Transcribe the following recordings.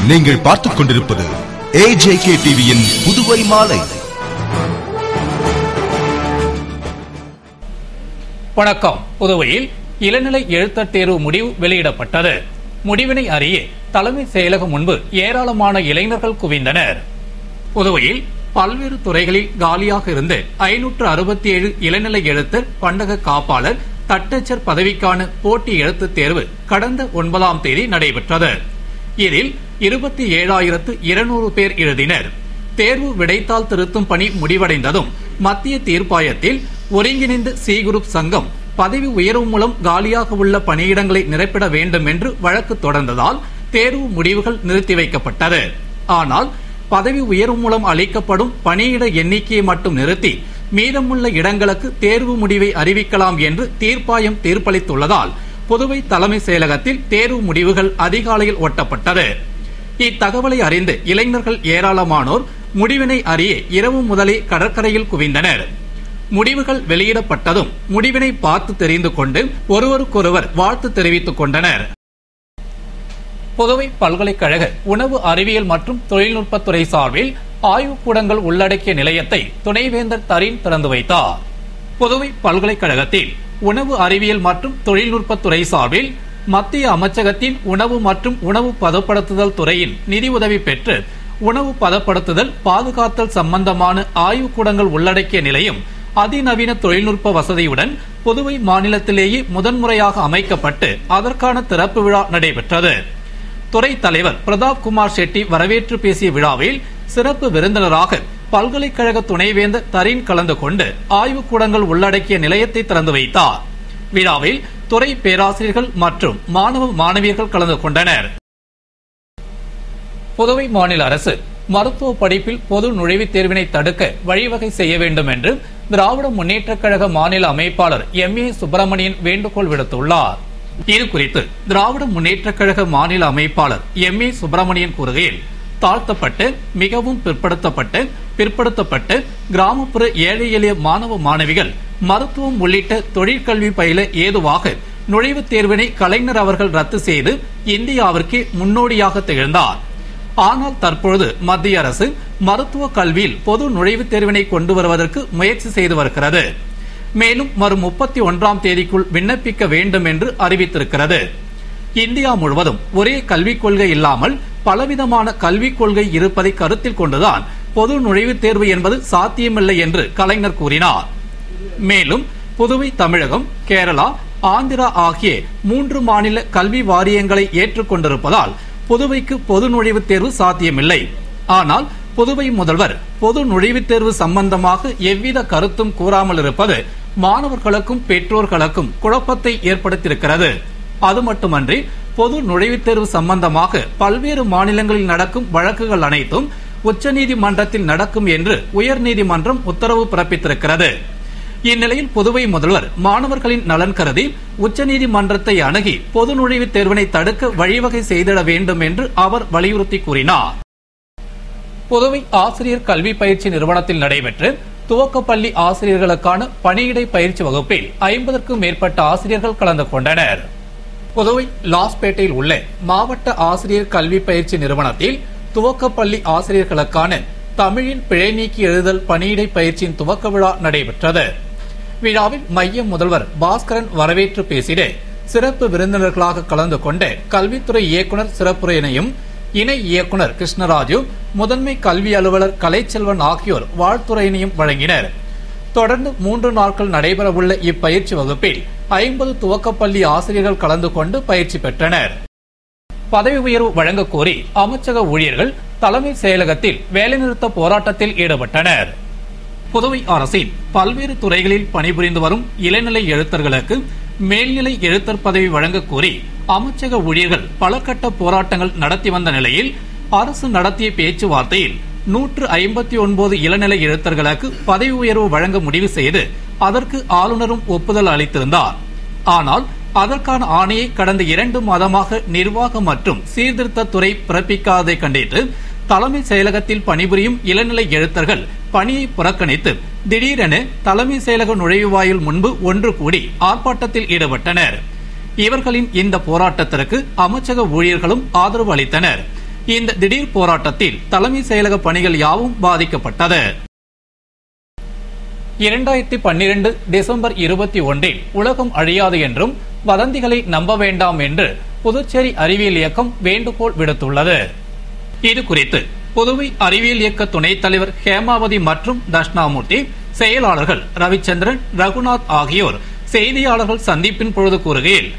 நீங்கள் பார்த்துக் கொண்டிருப்பது AJK டிவியின் புதுவை மாலை. வணக்கம். புதுவையில் இளநிலை எழுத்தர் தேர்வு முடிவு வெளியிடப்பட்டது. முடிவினை அறிய தலைமை செயலகம் முன்பு ஏராளமான இளைஞர்கள் குவிந்தனர். புதுவையில் பல்வேறு துறைகளில் காலியாக இருந்து 567 இளநிலை எழுத்தர், பண்டக காப்பாளர், தட்டச்சர் பதவிக்கான போட்டி எழுத்துத் தேர்வு கடந்த 9ஆம் தேதி நடைபெற்றது. இதில் 27,200 பேர் எழுதினர். தேர்வு விடைத்தாள் திருத்தும் பணி முடிவடைந்ததும் மத்திய தீர்ப்பாயத்தில் ஒருங்கிணைந்த சி குரூப் சங்கம் பதவி உயர்வு மூலம் காலியாக உள்ள பணியிடங்களை நிரப்பிட வேண்டும் என்று வழக்கு தொடர்ந்ததால் தேர்வு முடிவுகள் நிறுத்தி வைக்கப்பட்டது. ஆனால் பதவி உயர்வு மூலம் அளிக்கப்படும் பணியிட எண்ணிக்கையை மட்டும் நிறுத்தி மீதமுள்ள இடங்களுக்கு தேர்வு முடிவை அறிவிக்கலாம் என்று தீர்ப்பாயம் தீர்ப்பளித்துள்ளதால் புதுவை தலைமை செயலகத்தில் தேர்வு முடிவுகள் அதிகாலையில் ஒட்டப்பட்டது. இத்தகவலை அறிந்து இளைஞர்கள் ஏராளமானோர் முடிவினை அறிய இரவு முதலே கடற்கரையில் குவிந்தனர். முடிவுகள் வெளியிடப்பட்டதும் முடிவினை பார்த்து தெரிந்து கொண்டு ஒருவருக்கொருவர் வாழ்த்து தெரிவித்துக் கொண்டனர். புதுவை பல்கலைக்கழக உணவு அறிவியல் மற்றும் தொழில்நுட்பத்துறை சார்பில் ஆய்வுக்கூடங்கள் உள்ளடக்கிய நிலையத்தை துணைவேந்தர் தரீன் திறந்து வைத்தார். புதுவை பல்கலைக்கழகத்தில் உணவு அறிவியல் மற்றும் தொழில்நுட்பத்துறை சார்பில் மத்திய அமைச்சகத்தின் உணவு மற்றும் உணவு பதப்படுத்துதல் துறையின் நிதி உதவி பெற்று உணவு பதப்படுத்துதல், பாதுகாத்தல் சம்பந்தமான ஆய்வுக்கூடங்கள் உள்ளடக்கிய நிலையம் அதிநவீன தொழில்நுட்ப வசதியுடன் புதுவை மாநிலத்திலேயே முதன்முறையாக அமைக்கப்பட்டு அதற்கான திறப்பு விழா நடைபெற்றது. துறை தலைவர் பிரதாப் குமார் ஷெட்டி வரவேற்று பேசிய விழாவில் சிறப்பு விருந்தினராக பல்கலைக்கழக துணைவேந்தர் தரீன் கலந்து கொண்டு ஆய்வுக்கூடங்கள் உள்ளடக்கிய நிலையத்தை திறந்து வைத்தார். விழாவில் துறை பேராசிரியர்கள் மற்றும் மாணவ மாணவியர்கள் கலந்து கொண்டனர். புதுவை மாநில அரசு மருத்துவ படிப்பில் பொது நுழைவுத் தேர்வினை தடுக்க வழிவகை செய்ய வேண்டும் என்று திராவிட முன்னேற்றக் கழக மாநில அமைப்பாளர் MA சுப்பிரமணியன் வேண்டுகோள் விடுத்துள்ளார். இதுகுறித்து திராவிட முன்னேற்றக் கழக மாநில அமைப்பாளர் MA சுப்பிரமணியன் கூறுகையில், தாழ்த்தப்பட்டு மிகவும் பிற்படுத்தப்பட்டு கிராமப்புற ஏழை எளிய மாணவ மாணவிகள் மருத்துவம் உள்ளிட்ட தொழிற்கல்வி பயில ஏதுவாக நுழைவுத் தேர்வினை கலைஞர் அவர்கள் ரத்து செய்து இந்தியாவிற்கு முன்னோடியாக திகழ்ந்தார். ஆனால் தற்பொழுது மத்திய அரசு மருத்துவ கல்வியில் பொது நுழைவுத் தேர்வினை கொண்டு வருவதற்கு முயற்சி செய்து வருகிறது. மேலும் வரும் 31ஆம் தேதிக்குள் விண்ணப்பிக்க வேண்டும் என்று அறிவித்திருக்கிறது. இந்தியா முழுவதும் ஒரே கல்விக் கொள்கை இல்லாமல் பலவிதமான கல்விக் கொள்கை இருப்பதை கருத்தில் கொண்டுதான் பொது நுழைவுத் தேர்வு என்பது சாத்தியமில்லை என்று கலைஞர் கூறினார். மேலும் புதுவை, தமிழகம், கேரளா, ஆந்திரா ஆகிய 3 மாநில கல்வி வாரியங்களை ஏற்றுக்கொண்டிருப்பதால் புதுவைக்கு பொது நுழைவுத் தேர்வு சாத்தியமில்லை. ஆனால் புதுவை முதல்வர் பொது நுழைவுத் தேர்வு சம்பந்தமாக எவ்வித கருத்தும் கூறாமல் இருப்பது மாணவர்களுக்கும் பெற்றோர்களுக்கும் குழப்பத்தை ஏற்படுத்தியிருக்கிறது. அது மட்டுமன்றி பொது நுழைவுத் தேர்வு சம்பந்தமாக பல்வேறு மாநிலங்களில் நடக்கும் வழக்குகள் அனைத்தும் உச்சநீதிமன்றத்தில் நடக்கும் என்று உயர்நீதிமன்றம் உத்தரவு பிறப்பித்திருக்கிறது. இந்நிலையில் புதுவை முதல்வர் மாணவர்களின் நலன் கருதி உச்சநீதிமன்றத்தை அணுகி பொது நுழைவுத் தேர்வினை தடுக்க வழிவகை செய்திட வேண்டும் என்று அவர் வலியுறுத்தி கூறினார். புதுவை ஆசிரியர் கல்வி பயிற்சி நிறுவனத்தில் நடைபெற்ற துவக்கப்பள்ளி ஆசிரியர்களுக்கான பணியிடை பயிற்சி வகுப்பில் 50க்கும் மேற்பட்ட ஆசிரியர்கள் கலந்து கொண்டனர். புதுவை லாஸ்பேட்டையில் உள்ள மாவட்ட ஆசிரியர் கல்வி பயிற்சி நிறுவனத்தில் துவக்கப்பள்ளி ஆசிரியர்களுக்கான தமிழில் பிழை நீக்கி எழுதல் பணியிடை பயிற்சியின் துவக்க விழா நடைபெற்றது. விழாவில் மைய முதல்வர் பாஸ்கரன் வரவேற்று பேசிட, சிறப்பு விருந்தினர்களாக கலந்து கொண்ட கல்வித்துறை இயக்குநர் சிறப்புரையினையும், இணை இயக்குநர் கிருஷ்ணராஜு, முதன்மை கல்வி அலுவலர் கலைச்செல்வன் ஆகியோர் வாழ்த்துரையினையும் வழங்கினர். தொடர்ந்து 3 நாட்கள் நடைபெறவுள்ள இப்பயிற்சி வகுப்பில் 50 துவக்கப்பள்ளி ஆசிரியர்கள் கலந்து கொண்டு பயிற்சி பெற்றனர். பதவி உயர்வு வழங்க கோரி அமைச்சக ஊழியர்கள் தலைமை செயலகத்தில் வேலைநிறுத்த போராட்டத்தில் ஈடுபட்டனர். புதுவை அரசின் பல்வேறு துறைகளில் பணிபுரிந்து வரும் இளநிலை எழுத்தர்களுக்கு மேல்நிலை எழுத்தர் பதவி வழங்க கோரி அமைச்சக ஊழியர்கள் பல கட்ட போராட்டங்கள் நடத்தி வந்த நிலையில் அரசு நடத்திய பேச்சுவார்த்தையில் 159 இளநிலை எழுத்தர்களுக்கு பதவி உயர்வு வழங்க முடிவு செய்து அதற்கு ஆளுநரும் ஒப்புதல் அளித்திருந்தார். ஆனால் அதற்கான ஆணையை கடந்த 2 மாதமாக நிர்வாக மற்றும் சீர்திருத்த துறை பிறப்பிக்காததை கண்டித்து தலைமை செயலகத்தில் பணிபுரியும் இளநிலை எழுத்தர்கள் பணியை புறக்கணித்து திடீரென தலைமை செயலக நுழைவாயில் முன்பு ஒன்று கூடி ஆர்ப்பாட்டத்தில் ஈடுபட்டனர். இவர்களின் இந்த போராட்டத்திற்கு அமைச்சக ஊழியர்களும் ஆதரவு அளித்தனர். இந்த திடீர் போராட்டத்தில் தலைமை செயலக பணிகள் யாவும் பாதிக்கப்பட்டது. 2012 டிசம்பர் 21 உலகம் அழியாது என்றும் வதந்திகளை நம்ப வேண்டாம் என்று புதுச்சேரி அறிவியல் இயக்கம் வேண்டுகோள் விடுத்துள்ளது. இது குறித்து புதுவை அறிவியல் இயக்க துணைத் தலைவர் ஹேமாவதி மற்றும் தட்சிணாமூர்த்தி, செயலாளர்கள் ரவிச்சந்திரன், ரகுநாத் ஆகியோர் செய்தியாளர்கள் சந்திப்பின் பொழுது கூறுகையில்,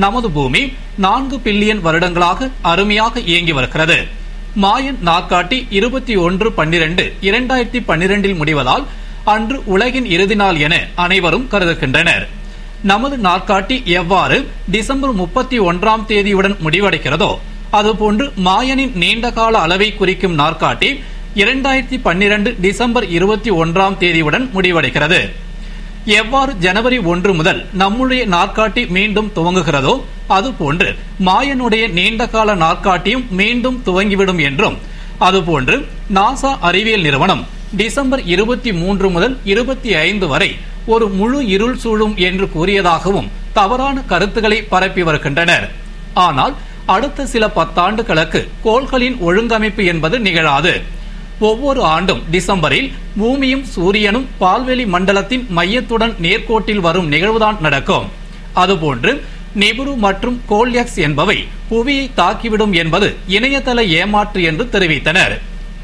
நமது பூமி 4 பில்லியன் வருடங்களாக அருமையாக இயங்கி வருகிறது. மாயன் நாட்காட்டி 21/12/2012 முடிவதால் அன்று உலகின் இறுதி நாள் என அனைவரும் கருதுகின்றனர். நமது நாட்காட்டி எவ்வாறு டிசம்பர் 31ஆம் தேதியுடன் முடிவடைகிறதோ அதுபோன்று மாயனின் நீண்டகால அளவை குறிக்கும் நாட்காட்டி 2012 டிசம்பர் 21ஆம் தேதியுடன் முடிவடைகிறது. எவ்வாறு ஜனவரி 1 முதல் நம்முடைய நாட்காட்டி மீண்டும் துவங்குகிறதோ அதுபோன்று மாயனுடைய நீண்டகால நாட்காட்டியும் மீண்டும் துவங்கிவிடும் என்றும், அதுபோன்று நாசா அறிவியல் நிறுவனம் டிசம்பர் 23 முதல் 25 வரை ஒரு முழு இருள் சூழும் என்று கூறியதாகவும் தவறான கருத்துக்களை பரப்பி வருகின்றனர். ஆனால் அடுத்த சில 10 ஆண்டுகளுக்கு கோள்களின் ஒழுங்கமைப்பு என்பது நிகழாது. ஒவ்வொரு ஆண்டும் டிசம்பரில் பூமியும் சூரியனும் பால்வெளி மண்டலத்தின் மையத்துடன் நேர்கோட்டில் வரும் நிகழ்வுதான் நடக்கும். அதுபோன்று நிபுரு மற்றும் கோல்யக்ஸ் என்பவை புவியை தாக்கிவிடும் என்பது இணையதள ஏமாற்று என்று தெரிவித்தனர்.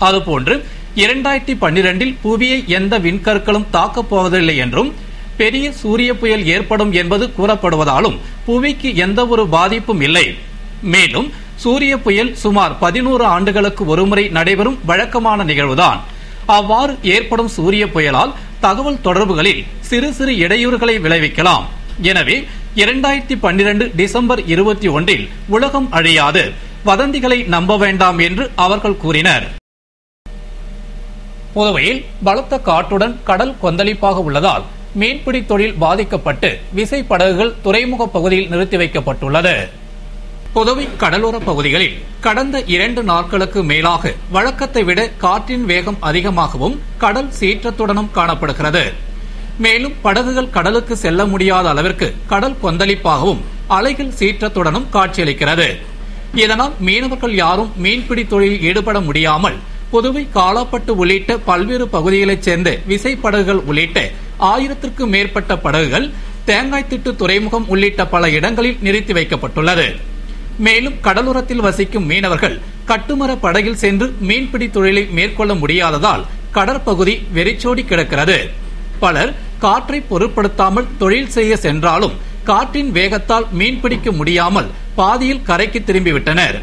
அதுபோன்று 2012 புவியை எந்த விண்கற்களும் தாக்கப் போவதில்லை என்றும், பெரிய சூரிய புயல் ஏற்படும் என்பது கூறப்படுவதாலும் புவிக்கு எந்த ஒரு பாதிப்பும் இல்லை. மேலும் சூரிய புயல் சுமார் 11 ஆண்டுகளுக்கு ஒருமுறை நடைபெறும் வழக்கமான நிகழ்வுதான். அவ்வாறு ஏற்படும் சூரிய புயலால் தகவல் தொடர்புகளில் சிறு சிறு இடையூறுகளை விளைவிக்கலாம். எனவே 2012 டிசம்பர் 21 உலகம் அழியாது, வதந்திகளை நம்ப வேண்டாம் என்று அவர்கள் கூறினர். புதுவையில் பலத்த காற்றுடன் கடல் கொந்தளிப்பாக உள்ளதால் மீன்பிடி தொழில் பாதிக்கப்பட்டு விசைப்படகுகள் துறைமுக பகுதியில் நிறுத்தி வைக்கப்பட்டுள்ளது. புதுவை கடலோர பகுதிகளில் கடந்த 2 நாட்களுக்கு மேலாக வழக்கத்தை விட காற்றின் வேகம் அதிகமாகவும் கடல் சீற்றத்துடனும் காணப்படுகிறது. மேலும் படகுகள் கடலுக்கு செல்ல முடியாத அளவிற்கு கடல் கொந்தளிப்பாகவும் அலைகள் சீற்றத்துடனும் காட்சியளிக்கிறது. இதனால் மீனவர்கள் யாரும் மீன்பிடி தொழிலில் ஈடுபட முடியாமல் புதுவை காலாப்பட்டு உள்ளிட்ட பல்வேறு பகுதிகளைச் சேர்ந்த விசைப்படகுகள் உள்ளிட்ட 1000க்கும் மேற்பட்ட படகுகள் தேங்காய்த்திட்டு துறைமுகம் உள்ளிட்ட பல இடங்களில் நிறுத்தி வைக்கப்பட்டுள்ளது. மேலும் கடலோரத்தில் வசிக்கும் மீனவர்கள் கட்டுமர படகில் சென்று மீன்பிடி தொழிலை மேற்கொள்ள முடியாததால் கடற்பகுதி வெறிச்சோடி கிடக்கிறது. பலர் காற்றை பொருட்படுத்தாமல் தொழில் செய்ய சென்றாலும் காற்றின் வேகத்தால் மீன்பிடிக்க முடியாமல் பாதியில் கரைக்கு திரும்பிவிட்டனர்.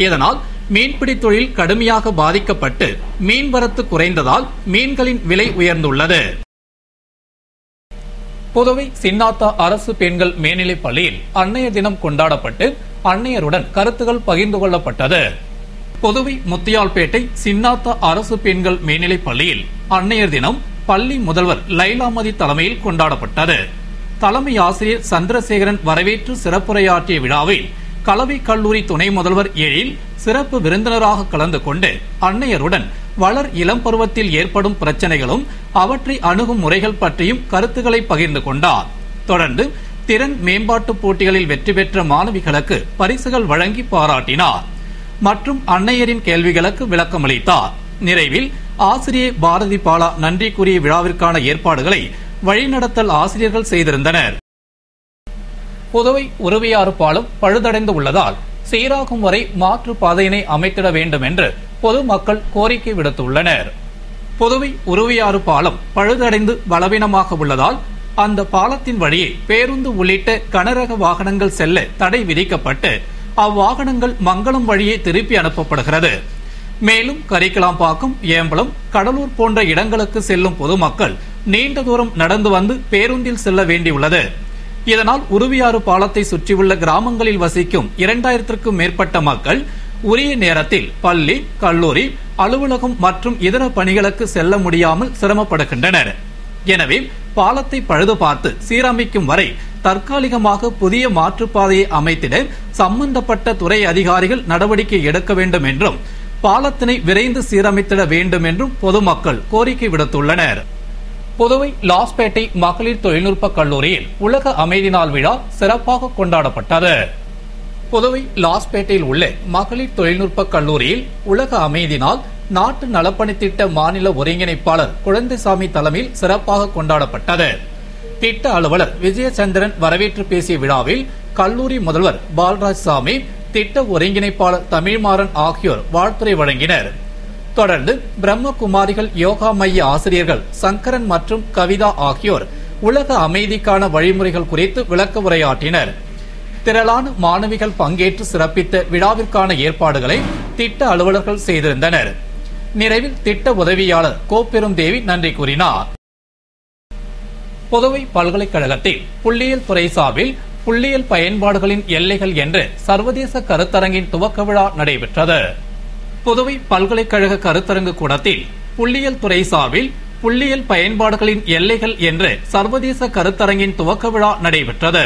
இதனால் மீன்பிடி தொழில் கடுமையாக பாதிக்கப்பட்டு மீன்வரத்து குறைந்ததால் மீன்களின் விலை உயர்ந்துள்ளது. புதுவை சின்னாத்தா அரசு பெண்கள் மேல்நிலைப் பள்ளியில் அன்னையர் தினம் கொண்டாடப்பட்டு அன்னையருடன் கருத்துக்கள் பகிர்ந்து கொள்ளப்பட்டது. புதுவை முத்தியால்பேட்டை சின்னாத்தா அரசு பெண்கள் மேல்நிலைப் பள்ளியில் அன்னையர் தினம் பள்ளி முதல்வர் லைலாமதி தலைமையில் கொண்டாடப்பட்டது. தலைமை ஆசிரியர் சந்திரசேகரன் வரவேற்று சிறப்புரையாற்றிய விழாவில் கலவை கல்லூரி துணை முதல்வர் எழில் சிறப்பு விருந்தினராக கலந்து கொண்டு அன்னையருடன் வளர் இளம் பருவத்தில் ஏற்படும் பிரச்சனைகளும் அவற்றை அணுகும் முறைகள் பற்றியும் கருத்துக்களை பகிர்ந்து கொண்டார். தொடர்ந்து திறன் மேம்பாட்டு போட்டிகளில் வெற்றி பெற்ற மாணவிகளுக்கு பரிசுகள் வழங்கி பாராட்டினார் மற்றும் அன்னையரின் கேள்விகளுக்கு விளக்கமளித்தார். நிறைவில் ஆசிரியை பாரதி பாலா நன்றி கூறிய விழாவிற்கான ஏற்பாடுகளை வழிநடத்தல் ஆசிரியர்கள் செய்திருந்தனர். புதுவை உருவையாறு பாலம் பழுதடைந்து உள்ளதால் சீராகும் வரை மாற்று பாதையினை அமைத்திட வேண்டும் என்று பொதுமக்கள் கோரிக்கை விடுத்துள்ளனர். புதுவை உருவையாறு பாலம் பழுதடைந்து பலவீனமாக உள்ளதால் அந்த பாலத்தின் வழியே பேருந்து உள்ளிட்ட கனரக வாகனங்கள் செல்ல தடை விதிக்கப்பட்டு அவ்வாகனங்கள் மங்களம் வழியே திருப்பி அனுப்பப்படுகிறது. மேலும் கரிக்கலாம்பாக்கம், ஏம்பலம், கடலூர் போன்ற இடங்களுக்கு செல்லும் பொதுமக்கள் நீண்ட தூரம் நடந்து வந்து பேருந்தில் செல்ல வேண்டியுள்ளது. இதனால் உருவியாறு பாலத்தை சுற்றியுள்ள கிராமங்களில் வசிக்கும் 2000க்கும் மேற்பட்ட மக்கள் உரிய நேரத்தில் பள்ளி, கல்லூரி, அலுவலகம் மற்றும் இதர பணிகளுக்கு செல்ல முடியாமல் சிரமப்படுகின்றனர். எனவே பாலத்தை பழுது பார்த்து சீரமைக்கும் வரை தற்காலிகமாக புதிய மாற்றுப்பாதையை அமைத்திட சம்பந்தப்பட்ட துறை அதிகாரிகள் நடவடிக்கை எடுக்க வேண்டும் என்றும் பாலத்தினை விரைந்து சீரமைத்திட வேண்டும் என்றும் பொதுமக்கள் கோரிக்கை விடுத்துள்ளனர். புதுவை லாஸ்பேட்டை மகளிர் தொழில்நுட்ப கல்லூரியில் உலக அமைதி நாள் விழா சிறப்பாக கொண்டாடப்பட்டது. புதுவை லாஸ்பேட்டையில் உள்ள மகளிர் தொழில்நுட்ப கல்லூரியில் உலக அமைதி நாள் நாட்டு நலப்பணித் திட்ட மாநில ஒருங்கிணைப்பாளர் குழந்தைசாமி தலைமையில் சிறப்பாக கொண்டாடப்பட்டது. திட்ட அலுவலர் விஜயச்சந்திரன் வரவேற்று பேசிய விழாவில் கல்லூரி முதல்வர் பால்ராஜ் சாமி, திட்ட ஒருங்கிணைப்பாளர் தமிழ்மாறன் ஆகியோர் வாழ்த்துரை வழங்கினர். தொடர்ந்து பிரம்மகுமாரிகள் யோகா மைய ஆசிரியர்கள் சங்கரன் மற்றும் கவிதா ஆகியோர் உலக அமைதிக்கான வழிமுறைகள் குறித்து விளக்க உரையாற்றினர். திரளான மாணவிகள் பங்கேற்று சிறப்பித்த விழாவிற்கான ஏற்பாடுகளை திட்ட அலுவலர்கள் செய்திருந்தனர். நிறைவில் திட்ட உதவியாளர் கோப்பெரும் தேவி நன்றி கூறினார். புதுவை பல்கலைக்கழகத்தில் புள்ளியியல் துறை சார்பில் புள்ளியியல் பயன்பாடுகளின் எல்லைகள் என்ற சர்வதேச கருத்தரங்கின் துவக்க விழா நடைபெற்றது. புதுவை பல்கலைக்கழக கருத்தரங்கு கூடத்தில் புள்ளியியல் துறை சார்பில் புள்ளியியல் பயன்பாடுகளின் எல்லைகள் என்ற சர்வதேச கருத்தரங்கின் துவக்க விழா நடைபெற்றது.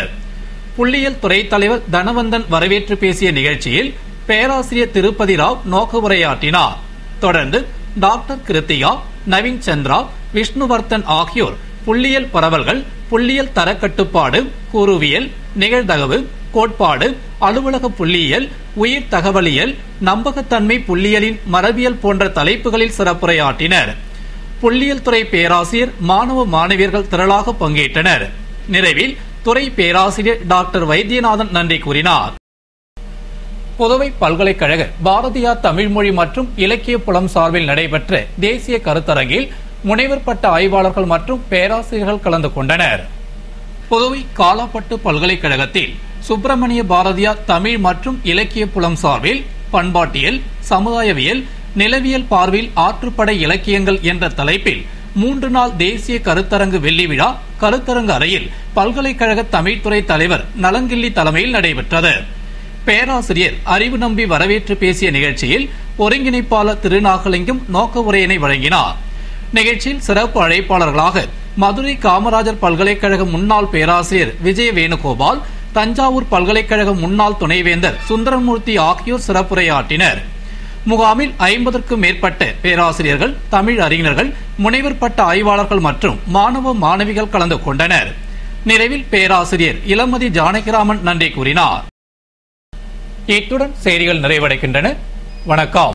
புள்ளியியல் துறை தலைவர் தனவந்தன் வரவேற்று பேசிய நிகழ்ச்சியில் பேராசிரியர் திருப்பதி ராவ் நோக்க உரையாற்றினார். தொடர்ந்து டாக்டர் கிருத்திகா, நவீன் சந்திரா, விஷ்ணுவர்தன் ஆகியோர் புள்ளியியல் பரவல்கள், புள்ளியியல் தரக்கட்டுப்பாடு, கூறுவியல், நிகழ்தகவு, கோட்பாடு, அலுவலக புள்ளியியல், உயிர் தகவலியல், நம்பகத்தன்மை புள்ளியியலின் மரபியல் போன்ற தலைப்புகளில் சிறப்புரையாற்றினர். புள்ளியியல் துறை பேராசிரியர், மாணவ மாணவியர்கள் திரளாக பங்கேற்றனர். நிறைவில் துறை பேராசிரியர் டாக்டர் வைத்தியநாதன் நன்றி கூறினார். புதுவை பல்கலைக்கழக பாரதியார் தமிழ்மொழி மற்றும் இலக்கிய புலம் சார்பில் நடைபெற்ற தேசிய கருத்தரங்கில் முனைவர் பட்ட ஆய்வாளர்கள் மற்றும் பேராசிரியர்கள் கலந்து கொண்டனர். புதுவை காலாப்பட்டு பல்கலைக்கழகத்தில் சுப்பிரமணிய பாரதியார் தமிழ் மற்றும் இலக்கிய புலம் சார்பில் பண்பாட்டியல், சமுதாயவியல், நிலவியல் பார்வையில் ஆற்றுப்படை இலக்கியங்கள் என்ற தலைப்பில் 3 நாள் தேசிய கருத்தரங்கு வெள்ளி விழா கருத்தரங்கு அறையில் பல்கலைக்கழக தமிழ்துறை தலைவர் நலங்கிள்ளி தலைமையில் நடைபெற்றது. பேராசிரியர் அறிவு நம்பி வரவேற்று பேசிய நிகழ்ச்சியில் ஒருங்கிணைப்பாளர் திருநாகலிங்கம் நோக்க உரையினை வழங்கினார். நிகழ்ச்சியில் சிறப்பு அழைப்பாளர்களாக மதுரை காமராஜர் பல்கலைக்கழக முன்னாள் பேராசிரியர் விஜய வேணுகோபால், தஞ்சாவூர் பல்கலைக்கழக முன்னாள் துணைவேந்தர் சுந்தரமூர்த்தி ஆகியோர் சிறப்புரையாற்றினர். முகாமில் 50க்கும் மேற்பட்ட பேராசிரியர்கள், தமிழ் அறிஞர்கள், முனைவர் பட்ட ஆய்வாளர்கள் மற்றும் மாணவ மாணவிகள் கலந்து கொண்டனர். நிறைவில் பேராசிரியர் இளமதி ஜானகிராமன் நன்றி கூறினார். இத்துடன் செய்திகள் நிறைவடைகின்றன. வணக்கம்.